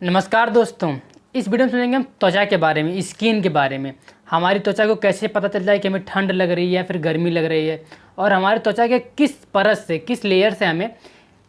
नमस्कार दोस्तों। इस वीडियो में सुनेंगे हम त्वचा के बारे में, स्किन के बारे में। हमारी त्वचा को कैसे पता चलता है कि हमें ठंड लग रही है या फिर गर्मी लग रही है, और हमारी त्वचा के किस परत से, किस लेयर से हमें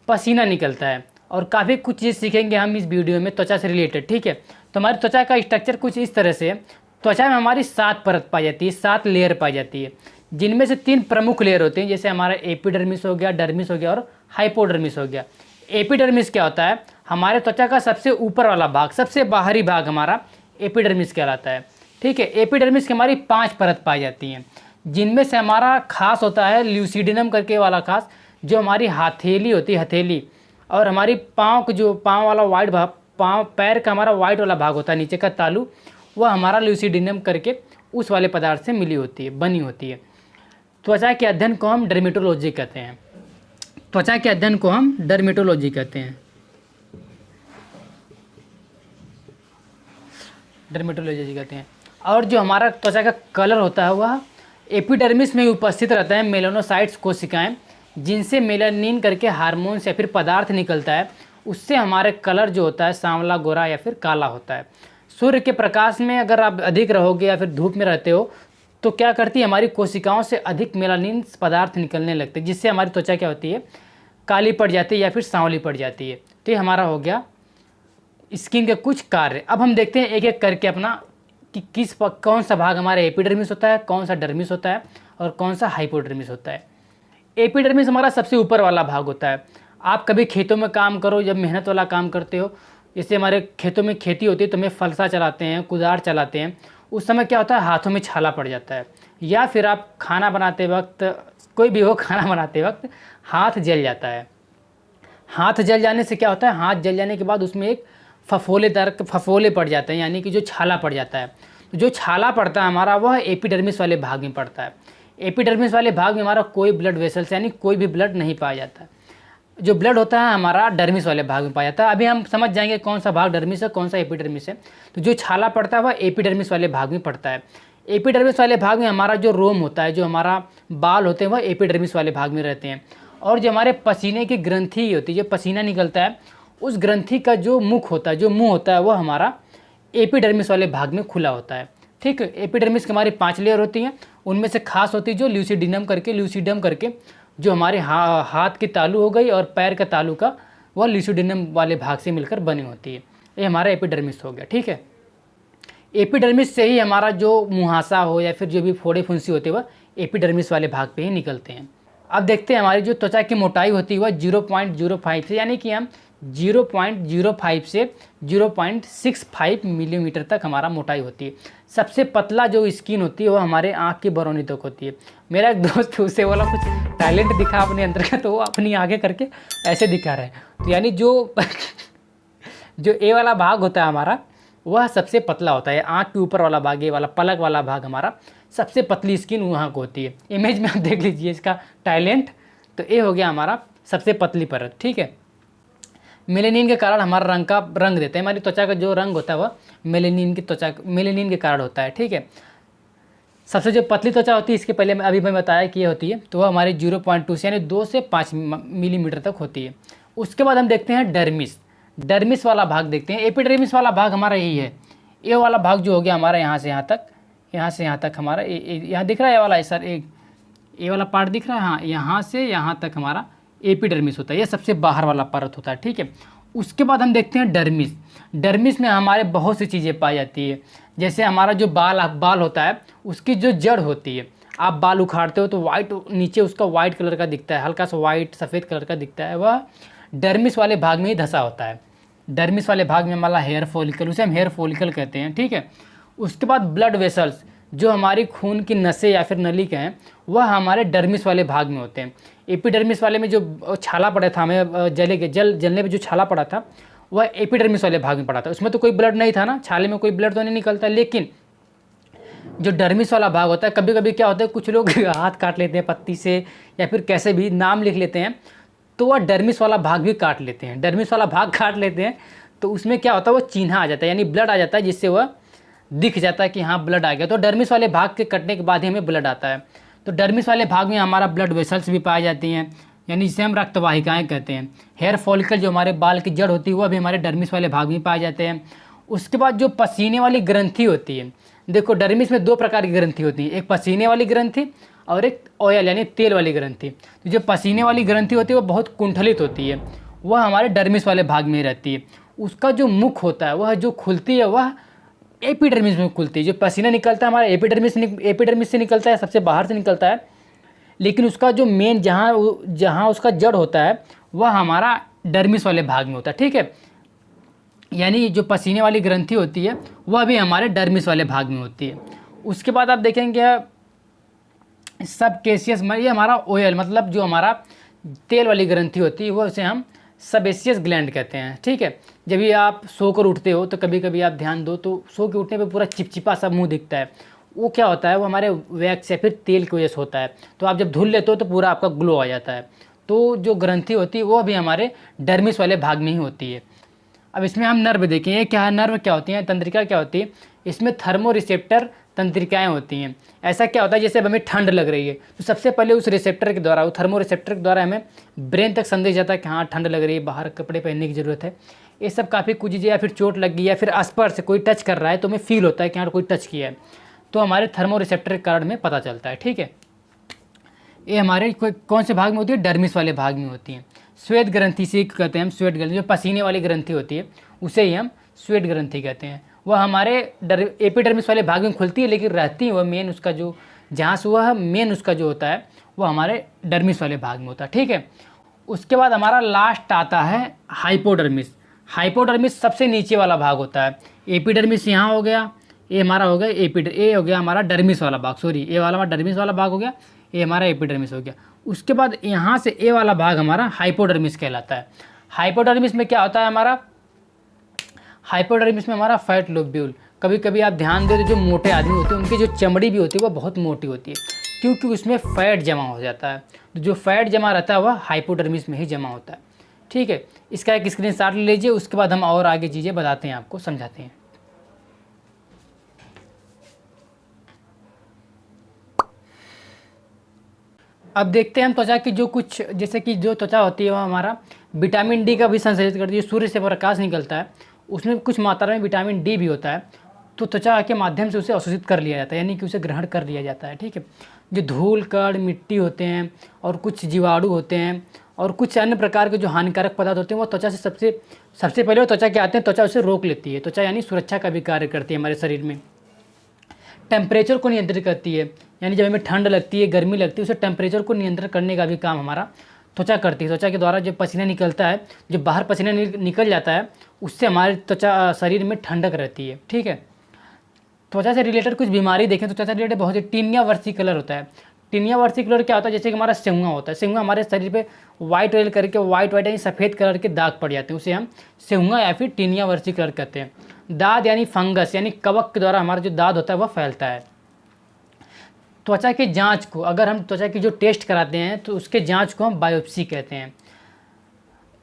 पसीना निकलता है। और काफ़ी कुछ चीज़ सीखेंगे हम इस वीडियो में त्वचा से रिलेटेड। ठीक है, तो हमारी त्वचा का स्ट्रक्चर कुछ इस तरह से है। त्वचा में हमारी 7 परत पाई जाती है, 7 लेयर पाई जाती है, जिनमें से 3 प्रमुख लेयर होते हैं। जैसे हमारा एपिडर्मिस हो गया, डर्मिस हो गया और हाइपोडर्मिस हो गया। एपिडर्मिस क्या होता है? हमारे त्वचा का सबसे ऊपर वाला भाग, सबसे बाहरी भाग हमारा एपिडर्मिस कहलाता है। ठीक है, एपिडर्मिस की हमारी 5 परत पाई जाती हैं, जिनमें से हमारा खास होता है ल्यूसिडिनम करके वाला खास, जो हमारी हथेली होती है, हथेली। और हमारी पाँव को, जो पाँव वाला वाइट भाग, पाँव पैर का हमारा वाइट वाला भाग होता है, नीचे का तालू, वह हमारा ल्यूसिडिनम करके उस वाले पदार्थ से मिली होती है, बनी होती है। त्वचा के अध्ययन को हम डर्मेटोलॉजी कहते हैं। त्वचा के अध्ययन को हम डर्मेटोलॉजी कहते हैं, डर्मेटोलॉजी कहते हैं। और जो हमारा त्वचा का कलर होता है वह एपिडर्मिस में उपस्थित रहता है मेलानोसाइट्स कोशिकाएं, जिनसे मेलानिन करके हार्मोन्स या फिर पदार्थ निकलता है। उससे हमारे कलर जो होता है सांवला, गोरा या फिर काला होता है। सूर्य के प्रकाश में अगर आप अधिक रहोगे या फिर धूप में रहते हो तो क्या करती है, हमारी कोशिकाओं से अधिक मेलानिन पदार्थ निकलने लगते हैं, जिससे हमारी त्वचा क्या होती है, काली पड़ जाती है या फिर सांवली पड़ जाती है। तो ये हमारा हो गया स्किन के कुछ कार्य। अब हम देखते हैं एक एक करके अपना कि कौन सा भाग हमारा एपिडर्मिस होता है, कौन सा डर्मिस होता है और कौन सा हाइपोडर्मिस होता है। एपिडर्मिस हमारा सबसे ऊपर वाला भाग होता है। आप कभी खेतों में काम करो, जब मेहनत वाला काम करते हो, जैसे हमारे खेतों में खेती होती है तो हमें फलसा चलाते हैं, कुदार चलाते हैं, उस समय क्या होता है, हाथों में छाला पड़ जाता है। या फिर आप खाना बनाते वक्त, कोई भी हो, खाना बनाते वक्त हाथ जल जाता है। हाथ जल जाने से क्या होता है, हाथ जल जाने के बाद उसमें एक फफोले पड़ जाते हैं, यानी कि जो छाला पड़ जाता है। तो जो छाला पड़ता है हमारा, वह एपिडर्मिस वाले भाग में पड़ता है। एपिडर्मिस वाले भाग में हमारा कोई ब्लड वेसल्स, यानी कोई भी ब्लड नहीं पाया जाता है। जो ब्लड होता है हमारा डर्मिस वाले भाग में पाया जाता है। अभी हम समझ जाएंगे कौन सा भाग डर्मिस है, कौन सा एपिडर्मिस है। तो जो छाला पड़ता है वह एपिडर्मिस वाले भाग में पड़ता है। एपिडर्मिस वाले भाग में हमारा जो रोम होता है, जो हमारा बाल होते हैं, वह एपिडर्मिस वाले भाग में रहते हैं। और जो हमारे पसीने की ग्रंथि होती है, जो पसीना निकलता है, उस ग्रंथि का जो मुख होता है, जो मुंह होता है, वह हमारा एपिडर्मिस वाले भाग में खुला होता है। ठीक है, एपिडर्मिस की हमारी 5 लेयर होती हैं। उनमें से खास होती है जो ल्यूसिडिनम करके जो हमारे हाथ की तालू हो गई और पैर का तालू का, वह ल्यूसिडिनम वाले भाग से मिलकर बनी होती है। ये हमारा एपिडर्मिस हो गया। ठीक है, एपिडर्मिस से ही हमारा जो मुहासा हो या फिर जो भी फोड़े फुंसी होते हैं, वह एपिडर्मिस वाले भाग पे ही निकलते हैं। अब देखते हैं हमारी जो त्वचा की मोटाई होती है वह 0.05 से, यानी कि हम 0.05 से 0.65 मिलीमीटर तक हमारा मोटाई होती है। सबसे पतला जो स्किन होती है वो हमारे आँख की बरौनी तक होती है। मेरा एक दोस्त है, उसे वाला कुछ टैलेंट दिखा अपने अंदर का, तो वो अपनी आगे करके ऐसे दिखा रहा है। तो यानी जो जो ए वाला भाग होता है हमारा, वह सबसे पतला होता है। आँख के ऊपर वाला भाग, ये वाला पलक वाला भाग हमारा सबसे पतली स्किन वहाँ को होती है। इमेज में आप देख लीजिए इसका टैलेंट। तो ये हो गया हमारा सबसे पतली परत। ठीक है, मेलेनिन के कारण हमारा रंग देता है। हमारी त्वचा का जो रंग होता है वह मेलेनिन के कारण होता है। ठीक है, सबसे जो पतली त्वचा होती है, इसके पहले अभी मैं बताया कि ये होती है, तो वह हमारी 0.2 से, यानी 2 से 5 मिलीमीटर तक होती है। उसके बाद हम देखते हैं डर्मिस वाला भाग देखते हैं। एपिडर्मिस वाला भाग हमारा यही है। ये वाला भाग जो हो गया हमारा यहाँ से यहाँ तक, यहाँ से यहाँ तक हमारा, यहाँ दिख रहा है ये वाला, सर ये वाला पार्ट दिख रहा है। हाँ, यहाँ से यहाँ तक हमारा एपिडर्मिस होता है। ये सबसे बाहर वाला परत होता है। ठीक है, उसके बाद हम देखते हैं डर्मिस में हमारे बहुत सी चीज़ें पाई जाती है। जैसे हमारा जो बाल होता है, उसकी जो जड़ होती है, आप बाल उखाड़ते हो तो वाइट, नीचे उसका वाइट कलर का दिखता है, हल्का सा वाइट सफ़ेद कलर का दिखता है, वह डर्मिस वाले भाग में ही धंसा होता है। डर्मिस वाले भाग में हमारा हेयर फॉलिकल, उसे हम हेयर फॉलिकल कहते हैं। ठीक है, उसके बाद ब्लड वेसल्स, जो हमारी खून की नसें या फिर नलिका हैं, वह हमारे डर्मिस वाले भाग में होते हैं। एपिडर्मिस वाले में जो छाला पड़ा था, हमें जलने पे जो छाला पड़ा था, वह एपिडर्मिस वाले भाग में पड़ा था। उसमें तो कोई ब्लड नहीं था ना, छाले में कोई ब्लड तो नहीं निकलता। लेकिन जो डर्मिस वाला भाग होता है, कभी कभी क्या होता है, कुछ लोग हाथ काट लेते हैं पत्ती से या फिर कैसे भी नाम लिख लेते हैं, तो वह डर्मिस वाला भाग भी काट लेते हैं। डर्मिस वाला भाग काट लेते हैं तो उसमें क्या होता है, वो चिन्ह आ जाता है, यानी ब्लड आ जाता है, जिससे वह दिख जाता है कि हाँ ब्लड आ गया। तो डर्मिस वाले भाग के कटने के बाद ही हमें ब्लड आता है। तो डर्मिस वाले भाग में हमारा ब्लड वेसल्स भी पाई जाती हैं, यानी जिसे हम रक्तवाहिकाएँ कहते हैं। हेयर फॉलिकल जो हमारे बाल की जड़ होती है वह भी हमारे डर्मिस वाले भाग में पाए जाते हैं। उसके बाद जो पसीने वाली ग्रंथि होती है, देखो डर्मिस में 2 प्रकार की ग्रंथि होती है, एक पसीने वाली ग्रंथि और एक ऑयल यानी तेल वाली ग्रंथि। तो जो पसीने वाली ग्रंथि होती है वो बहुत कुंठलित होती है, वह हमारे डर्मिस वाले भाग में रहती है। उसका जो मुख होता है वह जो खुलती है वह एपिडर्मिस में खुलती है। जो पसीना निकलता है हमारा एपिडर्मिस से निकलता है, सबसे बाहर से निकलता है, लेकिन उसका जो मेन जहाँ उसका जड़ होता है वह हमारा डर्मिस वाले भाग में होता है। ठीक है, यानी जो पसीने वाली ग्रंथि होती है वह भी हमारे डर्मिस वाले भाग में होती है। उसके बाद आप देखेंगे सबकेशियस में, ये हमारा ओयल मतलब जो हमारा तेल वाली ग्रंथि होती है वो उसे हम सबेशियस ग्लैंड कहते हैं। ठीक है, जब भी आप सोकर उठते हो तो कभी कभी आप ध्यान दो तो सो के उठने पे पूरा चिपचिपा सा मुंह दिखता है, वो क्या होता है, वो हमारे वैक्स या फिर तेल की वजह से होता है। तो आप जब धुल लेते हो तो पूरा आपका ग्लो आ जाता है। तो जो ग्रंथि होती है वो भी हमारे डर्मिस वाले भाग में ही होती है। अब इसमें हम नर्व देखें, ये क्या है, नर्व क्या होती हैं, तंत्रिका क्या होती है। इसमें थर्मो रिसेप्टर तंत्रिकाएँ होती हैं। ऐसा क्या होता है, जैसे अब हमें ठंड लग रही है तो सबसे पहले उस रिसेप्टर के द्वारा, वो थर्मो रिसेप्टर के द्वारा हमें ब्रेन तक संदेश जाता है कि हाँ ठंड लग रही है, बाहर कपड़े पहनने की ज़रूरत है। ये सब काफ़ी कुछ चीज़ें, या फिर चोट लग गई या फिर स्पर्श से कोई टच कर रहा है तो हमें फील होता है कि हाँ कोई टच किया है, तो हमारे थर्मो रिसेप्टर के कारण में पता चलता है। ठीक है, ये हमारे कौन से भाग में होती है, डर्मिस वाले भाग में होती हैं। श्वेत ग्रंथि से कहते हैं हम, श्वेत ग्रंथि जो पसीने वाली ग्रंथि होती है उसे ही हम श्वेत ग्रंथि कहते हैं। वह हमारे एपिडर्मिस वाले भाग में खुलती है, लेकिन रहती है वह मेन उसका जो जहाँ से वह मेन उसका जो होता है वो हमारे डर्मिस वाले भाग में होता है। ठीक है, उसके बाद हमारा लास्ट आता है हाइपोडर्मिस। हाइपोडर्मिस सबसे नीचे वाला भाग होता है। एपिडर्मिस यहाँ हो गया, ये हमारा हो गया ये हो गया हमारा डर्मिस वाला भाग, सॉरी ये वाला हमारा डर्मिस वाला भाग हो गया, ये हमारा एपिडर्मिस हो गया। उसके बाद यहाँ से ए वाला भाग हमारा हाइपोडर्मिस कहलाता है। हाइपोडर्मिस में क्या होता है हमारा, हाइपोडर्मिस में हमारा फैट लोब्यूल। कभी कभी आप ध्यान दो तो जो मोटे आदमी होते हैं उनकी जो चमड़ी भी होती है वो बहुत मोटी होती है, क्योंकि उसमें फ़ैट जमा हो जाता है। तो जो फैट जमा रहता है वह हाइपोडर्मिस में ही जमा होता है। ठीक है, इसका एक स्क्रीनशॉट ले लीजिए, उसके बाद हम और आगे चीज़ें बताते हैं, आपको समझाते हैं। अब देखते हैं हम त्वचा की जो कुछ, जैसे कि जो त्वचा होती है वह हमारा विटामिन डी का भी संश्लेषण करती है। सूर्य से प्रकाश निकलता है, उसमें कुछ मात्रा में विटामिन डी भी होता है, तो त्वचा के माध्यम से उसे अवशोषित कर लिया जाता है, यानी कि उसे ग्रहण कर लिया जाता है। ठीक है, जो धूल कण मिट्टी होते हैं और कुछ जीवाणु होते हैं और कुछ अन्य प्रकार के जो हानिकारक पदार्थ होते हैं वो त्वचा से सबसे पहले वो त्वचा के आते हैं, त्वचा उसे रोक लेती है। त्वचा यानी सुरक्षा का भी कार्य करती है हमारे शरीर में। टेम्परेचर को नियंत्रित करती है, यानी जब हमें ठंड लगती है गर्मी लगती है उसे टेम्परेचर को नियंत्रण करने का भी काम हमारा त्वचा करती है। त्वचा के द्वारा जब पसीना निकलता है, जब बाहर पसीना निकल जाता है उससे हमारे त्वचा शरीर में ठंडक रहती है। ठीक है, त्वचा से रिलेटेड कुछ बीमारी देखें तो त्वचा से रिलेटेड बहुत ही टीनिया वर्सिकुलर होता है। टीनिया वर्सिकुलर क्या होता है, जैसे कि हमारा सेहुआ होता है, सेहुआ हमारे शरीर पे वाइट ऑयल करके वाइट यानी सफ़ेद कलर के दाग पड़ जाते हैं, उसे हम सेहुआ या फिर टीनिया वर्सिकुलर कहते हैं। दाद यानी फंगस यानी कवक के द्वारा हमारा जो दाद होता है वह फैलता है। त्वचा की जांच को, अगर हम त्वचा की जो टेस्ट कराते हैं तो उसके जांच को हम बायोप्सी कहते हैं।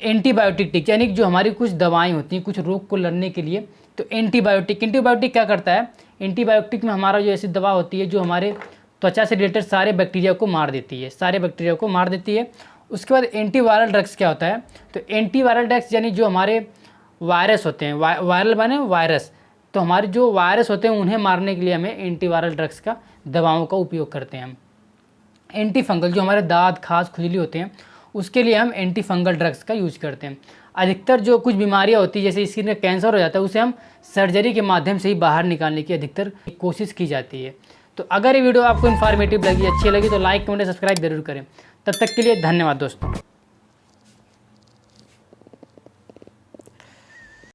एंटीबायोटिक टिक यानी जो हमारी कुछ दवाएं होती हैं कुछ रोग को लड़ने के लिए, तो एंटीबायोटिक क्या करता है, एंटीबायोटिक में हमारा जो ऐसी दवा होती है जो हमारे त्वचा से रिलेटेड सारे बैक्टीरिया को मार देती है, सारे बैक्टीरिया को मार देती है। उसके बाद एंटीवायरल ड्रग्स क्या होता है, तो एंटीवायरल ड्रग्स यानी जो हमारे वायरस होते हैं, वायरल माने वायरस, तो हमारे जो वायरस होते हैं उन्हें मारने के लिए हमें एंटीवायरल ड्रग्स का दवाओं का उपयोग करते हैं हम। एंटी फंगल जो हमारे दांत खास खुजली होते हैं उसके लिए हम एंटी फंगल ड्रग्स का यूज करते हैं। अधिकतर जो कुछ बीमारियां होती है जैसे स्किन में कैंसर हो जाता है उसे हम सर्जरी के माध्यम से ही बाहर निकालने की अधिकतर कोशिश की जाती है। तो अगर ये वीडियो आपको इन्फॉर्मेटिव लगी, अच्छी लगी तो लाइक कमेंट सब्सक्राइब जरूर करें। तब तक के लिए धन्यवाद दोस्तों।